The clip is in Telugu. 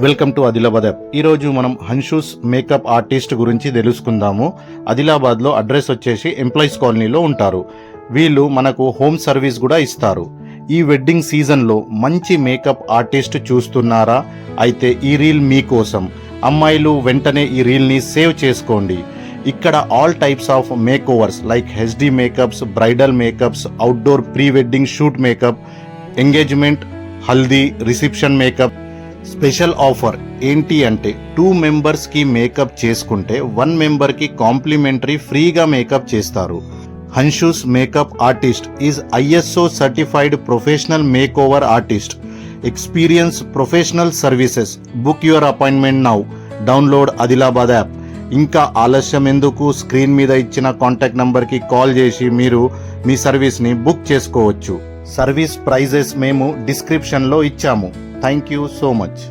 Welcome to Adilabad app. ఈరోజు మనం హన్షూస్ మేకప్ ఆర్టిస్ట్ గురించి తెలుసుకుందాము. ఆదిలాబాద్లో అడ్రస్ వచ్చేసి ఎంప్లాయీస్ కాలనీలో ఉంటారు. వీళ్ళు మనకు హోమ్ సర్వీస్ కూడా ఇస్తారు. ఈ వెడ్డింగ్ సీజన్లో మంచి మేకప్ ఆర్టిస్ట్ చూస్తున్నారా? అయితే ఈ రీల్ మీకోసం. అమ్మాయిలు వెంటనే ఈ రీల్ని సేవ్ చేసుకోండి. ఇక్కడ all types of make overs like HD makeups, bridal makeups, outdoor pre wedding shoot makeup, engagement, haldi, reception makeup. Special offer ఏంటి అంటే 2 మెంబర్స్కి మేకప్ చేసుకుంటే 1 మెంబర్కి కాంప్లిమెంటరీ ఫ్రీగా మేకప్ చేస్తారు. Hanshu's makeup artist is ISO certified professional make over artist. Experience professional services. Book your appointment now. Download Adilabad app. ఇంకా ఆలస్యం ఎందుకు? స్క్రీన్ మీద ఇచ్చిన కాంటాక్ట్ నంబర్కి కాల్ చేసి మీరు మీ సర్వీస్ని బుక్ చేసుకోవచ్చు. సర్వీస్ ప్రైజెస్ మేము డిస్క్రిప్షన్లో ఇచ్చాము. Thank you so much.